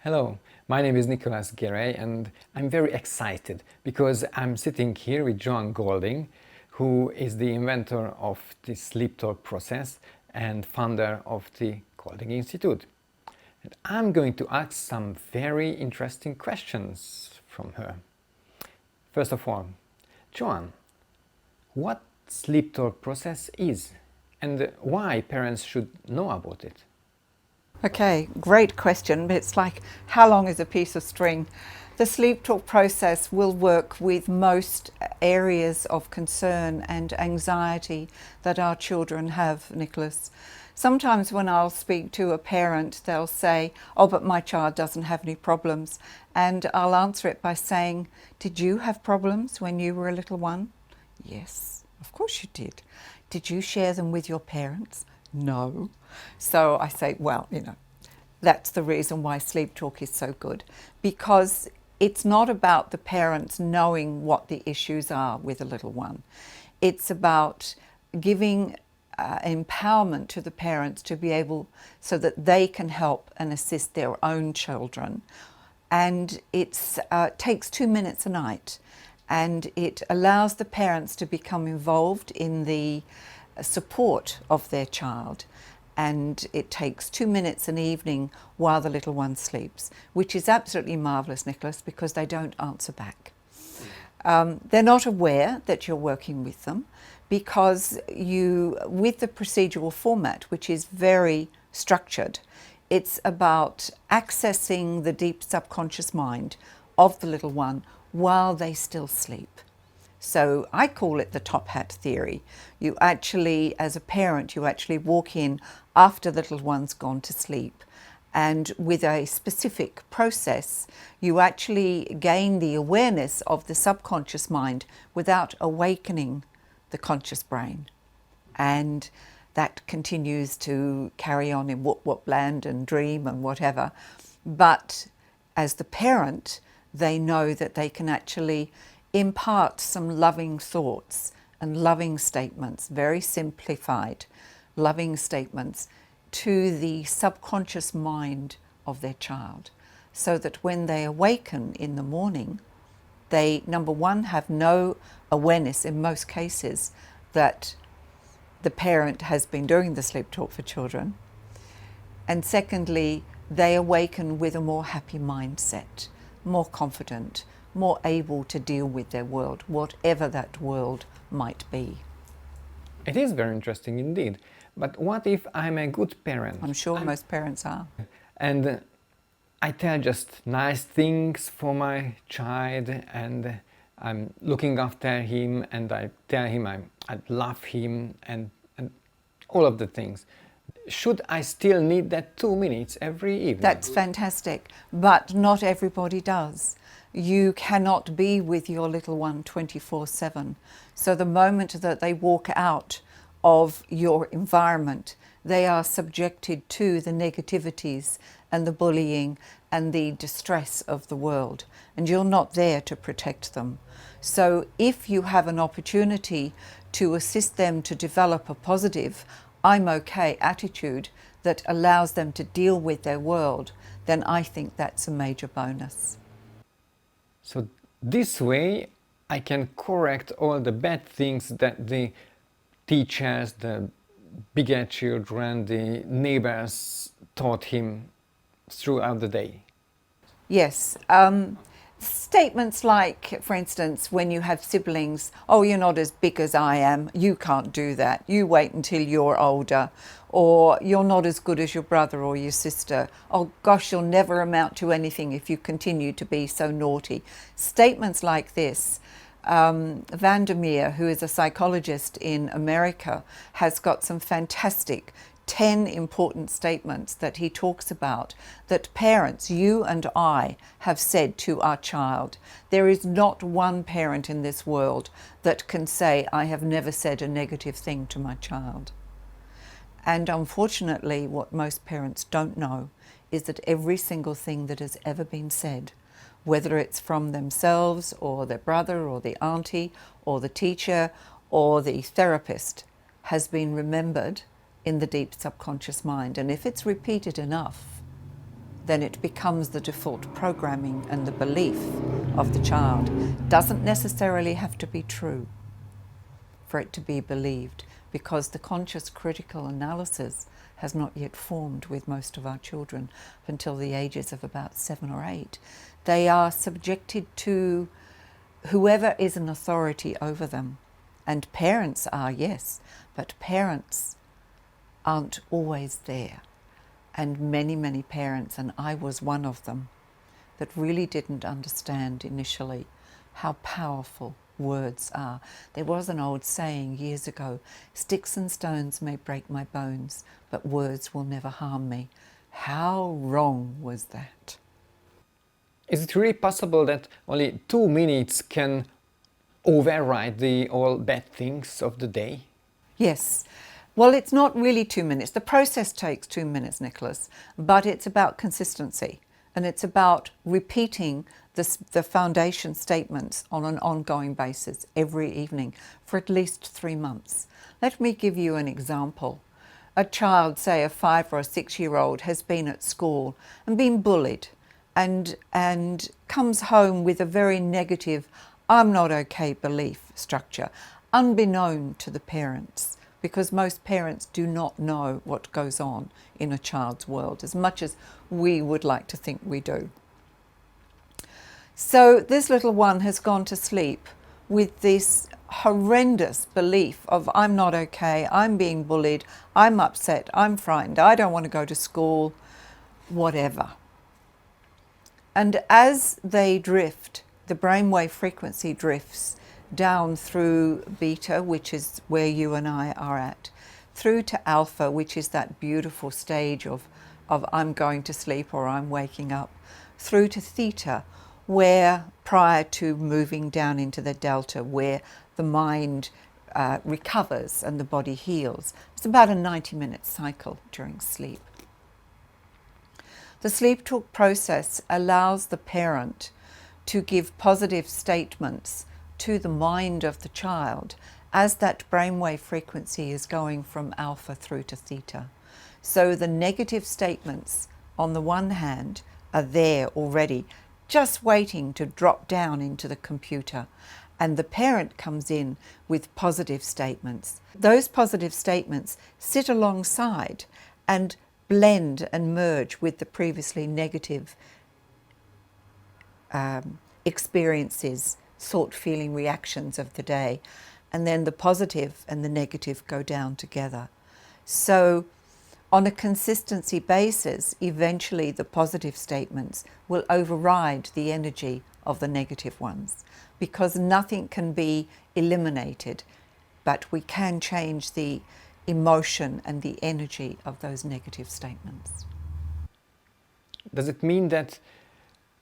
Hello, my name is Nicholas Gerely and I'm very excited because I'm sitting here with Joane Goulding, who is the inventor of the SleepTalk process and founder of the Goulding Institute. And I'm going to ask some very interesting questions from her. First of all, Joane, what SleepTalk process is and why parents should know about it? Okay, great question. It's like, how long is a piece of string? The SleepTalk process will work with most areas of concern and anxiety that our children have, Nicholas. Sometimes when I'll speak to a parent, they'll say, oh, but my child doesn't have any problems. And I'll answer it by saying, did you have problems when you were a little one? Yes, of course you did. Did you share them with your parents? No. So I say, well, that's the reason why SleepTalk is so good, because it's not about the parents knowing what the issues are with a little one. It's about giving empowerment to the parents to be able so that they can help and assist their own children. And it takes 2 minutes a night, and it allows the parents to become involved in the support of their child. And it takes 2 minutes an evening while the little one sleeps, which is absolutely marvellous, Nicholas, because they don't answer back. They're not aware that you're working with them because with the procedural format, which is very structured, it's about accessing the deep subconscious mind of the little one while they still sleep. So I call it the top hat theory. You actually, as a parent, you actually walk in after the little one's gone to sleep, and with a specific process, you actually gain the awareness of the subconscious mind without awakening the conscious brain. And that continues to carry on in what land and dream and whatever. But as the parent, they know that they can actually impart some loving thoughts and loving statements, very simplified loving statements, to the subconscious mind of their child, so that when they awaken in the morning, they, number one, have no awareness in most cases that the parent has been doing the SleepTalk for children, and secondly, they awaken with a more happy mindset, more confident, more able to deal with their world, whatever that world might be. It is very interesting indeed. But what if I'm a good parent? I'm sure most parents are. And I tell just nice things for my child, and I'm looking after him, and I tell him I love him, and all of the things. Should I still need that 2 minutes every evening? That's fantastic, but not everybody does. You cannot be with your little one 24/7. So the moment that they walk out of your environment, they are subjected to the negativities and the bullying and the distress of the world, and you're not there to protect them. So if you have an opportunity to assist them to develop a positive I'm okay attitude that allows them to deal with their world, then I think that's a major bonus. So this way I can correct all the bad things that the teachers, the bigger children, the neighbors taught him throughout the day. Yes. Statements like, for instance, when you have siblings, oh, you're not as big as I am, you can't do that, you wait until you're older, or you're not as good as your brother or your sister, oh gosh, you'll never amount to anything if you continue to be so naughty. Statements like this, Vandermeer, who is a psychologist in America, has got some fantastic 10 important statements that he talks about that parents, you and I, have said to our child. There is not one parent in this world that can say, I have never said a negative thing to my child. And unfortunately, what most parents don't know is that every single thing that has ever been said, whether it's from themselves or their brother or the auntie or the teacher or the therapist, has been remembered in the deep subconscious mind. And if it's repeated enough, then it becomes the default programming and the belief of the child. Doesn't necessarily have to be true for it to be believed, because the conscious critical analysis has not yet formed with most of our children until the ages of about 7 or 8. They are subjected to whoever is an authority over them. And parents are, yes, but parents aren't always there. And many, many parents, and I was one of them, that really didn't understand initially how powerful words are. There was an old saying years ago, "Sticks and stones may break my bones, but words will never harm me." How wrong was that? Is it really possible that only 2 minutes can override all bad things of the day? Yes. Well, it's not really 2 minutes. The process takes 2 minutes, Nicholas, but it's about consistency, and it's about repeating the foundation statements on an ongoing basis every evening for at least 3 months. Let me give you an example. A child, say a 5 or a 6-year-old, has been at school and been bullied and comes home with a very negative "I'm not okay" belief structure, unbeknown to the parents, because most parents do not know what goes on in a child's world as much as we would like to think we do. So this little one has gone to sleep with this horrendous belief of "I'm not okay, I'm being bullied, I'm upset, I'm frightened, I don't want to go to school," whatever. And as they drift, the brainwave frequency drifts down through beta, which is where you and I are at, through to alpha, which is that beautiful stage of "I'm going to sleep" or "I'm waking up," through to theta, where prior to moving down into the delta, where the mind recovers and the body heals. It's about a 90-minute cycle during sleep. The SleepTalk process allows the parent to give positive statements to the mind of the child as that brainwave frequency is going from alpha through to theta. So the negative statements on the one hand are there already, just waiting to drop down into the computer, and the parent comes in with positive statements. Those positive statements sit alongside and blend and merge with the previously negative experiences, thought, feeling, reactions of the day, and then the positive and the negative go down together. So on a consistency basis, eventually the positive statements will override the energy of the negative ones, because nothing can be eliminated, but we can change the emotion and the energy of those negative statements. Does it mean that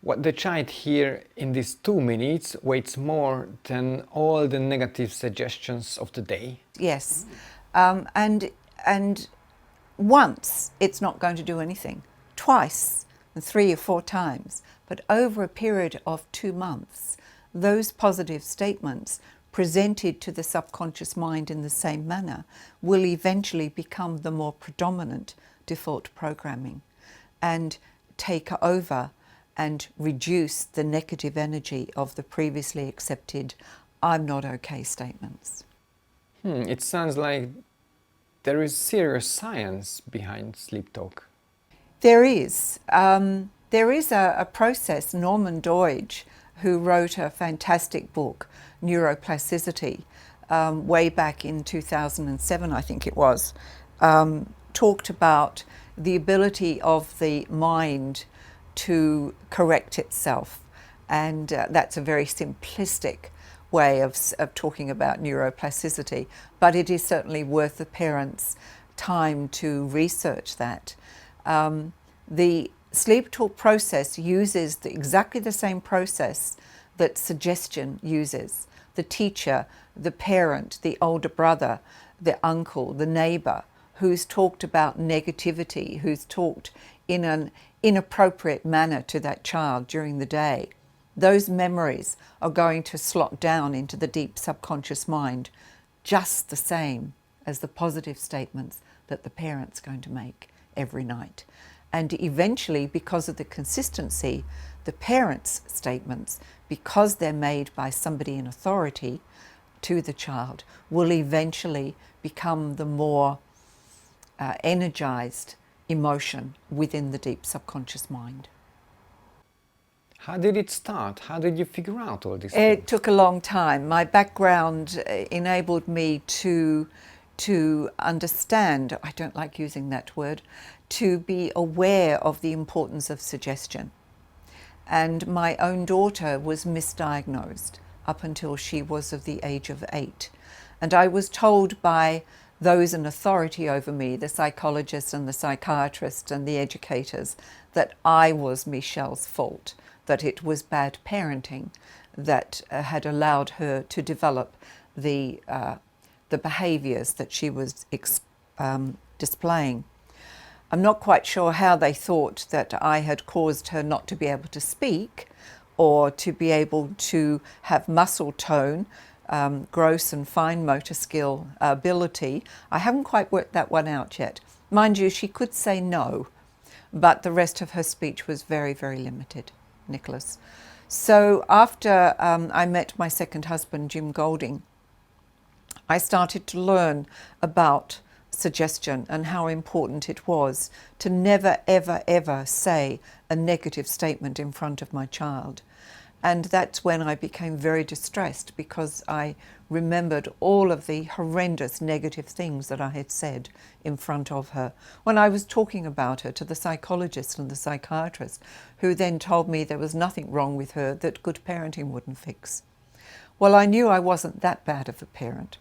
what the child hears in these 2 minutes weighs more than all the negative suggestions of the day? Yes, and once it's not going to do anything, twice and 3 or 4 times, but over a period of 2 months, those positive statements presented to the subconscious mind in the same manner will eventually become the more predominant default programming and take over and reduce the negative energy of the previously accepted "I'm not okay" statements. It sounds like there is serious science behind SleepTalk. There is. There is a process. Norman Doidge, who wrote a fantastic book, Neuroplasticity, way back in 2007, I think it was, talked about the ability of the mind to correct itself. And that's a very simplistic way of talking about neuroplasticity, but it is certainly worth the parents' time to research that. The SleepTalk process uses exactly the same process that suggestion uses. The teacher, the parent, the older brother, the uncle, the neighbour, who's talked about negativity, who's talked in an inappropriate manner to that child during the day, those memories are going to slot down into the deep subconscious mind just the same as the positive statements that the parent's going to make every night. And eventually, because of the consistency, the parents' statements, because they're made by somebody in authority to the child, will eventually become the more energized emotion within the deep subconscious mind. How did it start? How did you figure out all this? It took a long time. My background enabled me to understand, I don't like using that word, to be aware of the importance of suggestion. And my own daughter was misdiagnosed up until she was of the age of 8. And I was told by those in authority over me, the psychologists and the psychiatrists and the educators, that I was Michelle's fault, that it was bad parenting that had allowed her to develop the behaviours that she was displaying. I'm not quite sure how they thought that I had caused her not to be able to speak or to be able to have muscle tone, gross and fine motor skill ability. I haven't quite worked that one out yet. Mind you, she could say no, but the rest of her speech was very, very limited, Nicholas. So after I met my second husband, Jim Goulding, I started to learn about suggestion and how important it was to never, ever, ever say a negative statement in front of my child. And that's when I became very distressed, because I remembered all of the horrendous negative things that I had said in front of her when I was talking about her to the psychologist and the psychiatrist, who then told me there was nothing wrong with her that good parenting wouldn't fix. Well, I knew I wasn't that bad of a parent.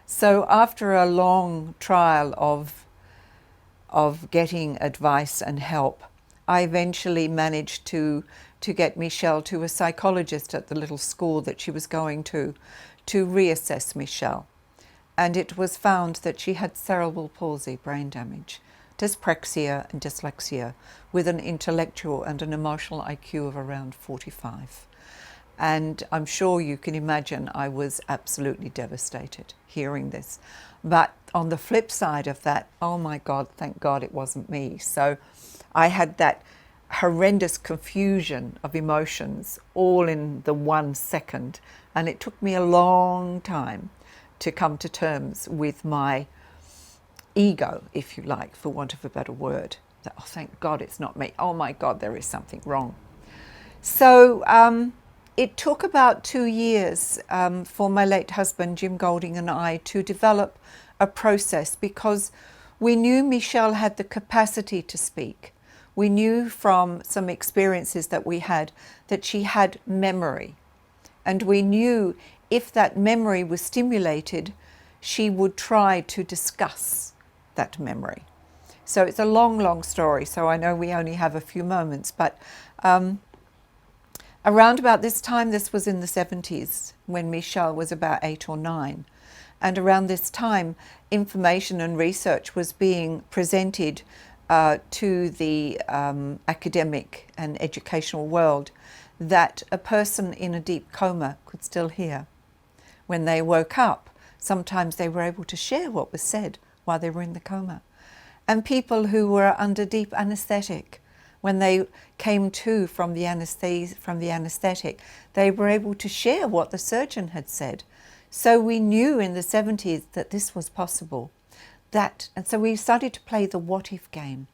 So after a long trial of getting advice and help, I eventually managed to get Michelle to a psychologist at the little school that she was going to reassess Michelle. And it was found that she had cerebral palsy, brain damage, dyspraxia and dyslexia, with an intellectual and an emotional IQ of around 45. And I'm sure you can imagine I was absolutely devastated hearing this. But on the flip side of that, oh my God, thank God it wasn't me. So I had that horrendous confusion of emotions all in the 1 second. And it took me a long time to come to terms with my ego, if you like, for want of a better word. That, oh, thank God it's not me. Oh my God, there is something wrong. So it took about 2 years for my late husband, Jim Goulding, and I to develop a process, because we knew Michelle had the capacity to speak. We knew from some experiences that we had that she had memory. And we knew if that memory was stimulated, she would try to discuss that memory. So it's a long, long story, so I know we only have a few moments, but around about this time, this was in the 70s, when Michelle was about 8 or 9. And around this time, information and research was being presented to the academic and educational world that a person in a deep coma could still hear. When they woke up, sometimes they were able to share what was said while they were in the coma. And people who were under deep anesthetic, when they came to from the anesthetic, they were able to share what the surgeon had said. So we knew in the 70s that this was possible. And so we started to play the what if game.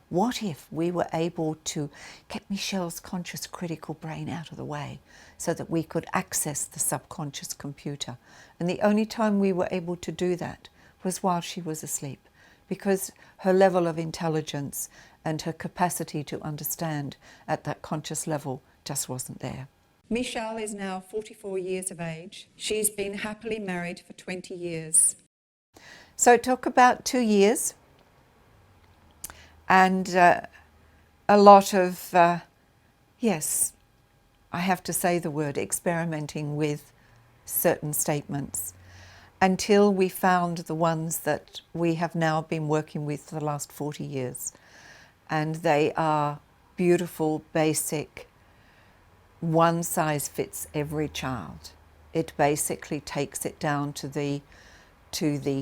What if we were able to get Michelle's conscious critical brain out of the way so that we could access the subconscious computer? And the only time we were able to do that was while she was asleep, because her level of intelligence and her capacity to understand at that conscious level just wasn't there. Michelle is now 44 years of age. She's been happily married for 20 years. So it took about 2 years and a lot of, yes, I have to say the word, experimenting with certain statements until we found the ones that we have now been working with for the last 40 years. And they are beautiful, basic, one size fits every child. It basically takes it down to the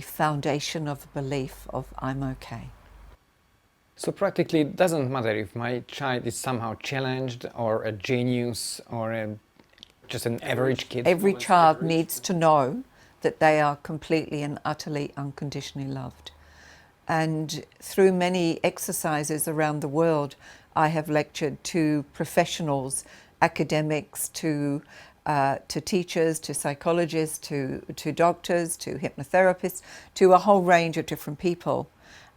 foundation of the belief of I'm okay. So practically it doesn't matter if my child is somehow challenged or a genius or just an average kid. Every child needs to know that they are completely and utterly unconditionally loved. And through many exercises around the world, I have lectured to professionals, academics, to teachers, to psychologists, to doctors, to hypnotherapists, to a whole range of different people.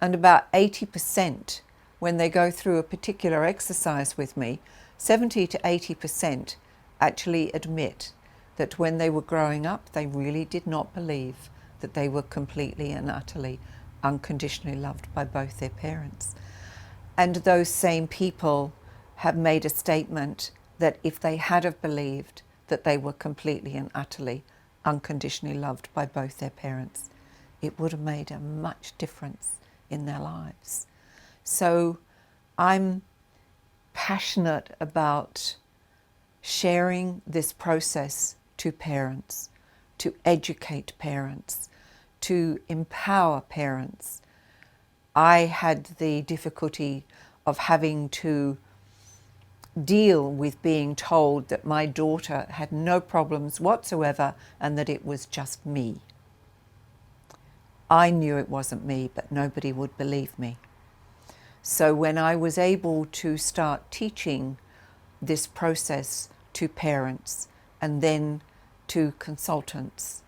And about 80%, when they go through a particular exercise with me, 70 to 80% actually admit that when they were growing up, they really did not believe that they were completely and utterly unconditionally loved by both their parents. And those same people have made a statement that if they had have believed that they were completely and utterly unconditionally loved by both their parents, it would have made a much difference in their lives. So I'm passionate about sharing this process to parents, to educate parents, to empower parents. I had the difficulty of having to deal with being told that my daughter had no problems whatsoever and that it was just me. I knew it wasn't me, but nobody would believe me. So when I was able to start teaching this process to parents and then to consultants,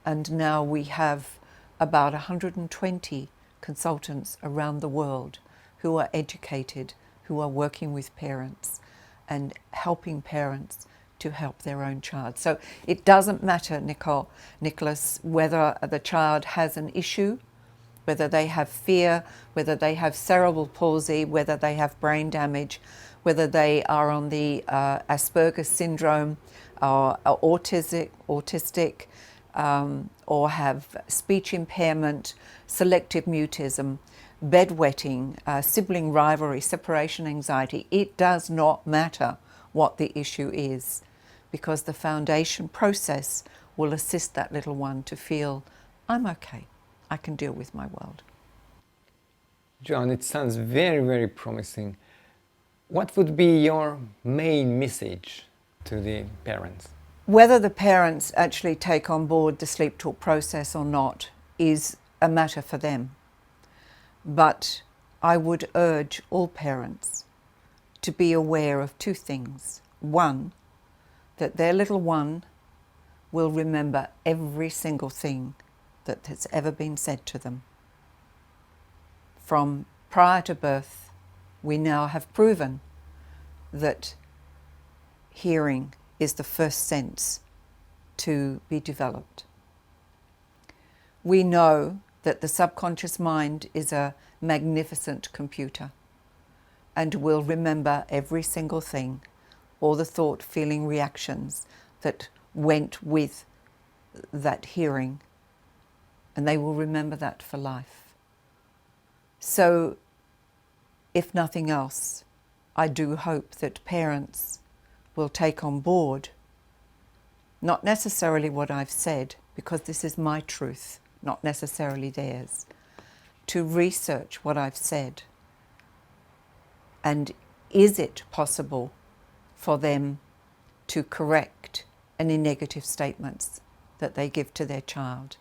and now we have about 120 consultants around the world who are educated, who are working with parents and helping parents to help their own child. So it doesn't matter, Nicholas, whether the child has an issue, whether they have fear, whether they have cerebral palsy, whether they have brain damage, whether they are on the Asperger's syndrome, or autistic, or have speech impairment, selective mutism, bedwetting, sibling rivalry, separation anxiety. It does not matter what the issue is, because the foundation process will assist that little one to feel, I'm okay, I can deal with my world. Joane, it sounds very, very promising. What would be your main message to the parents? Whether the parents actually take on board the SleepTalk process or not is a matter for them. But I would urge all parents to be aware of two things. One, that their little one will remember every single thing that has ever been said to them. From prior to birth, we now have proven that hearing is the first sense to be developed. We know that the subconscious mind is a magnificent computer and will remember every single thing, all the thought, feeling, reactions that went with that hearing, and they will remember that for life. So, if nothing else, I do hope that parents will take on board, not necessarily what I've said, because this is my truth, not necessarily theirs, to research what I've said. And is it possible for them to correct any negative statements that they give to their child?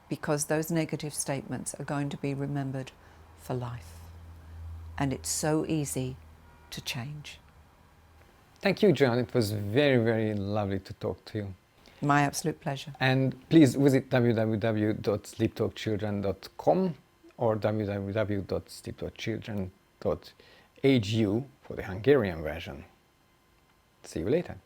Because those negative statements are going to be remembered for life. And it's so easy to change. Thank you, Joane. It was very, very lovely to talk to you. My absolute pleasure. And please visit www.sleeptalkchildren.com or www.sleeptalkchildren.hu for the Hungarian version. See you later.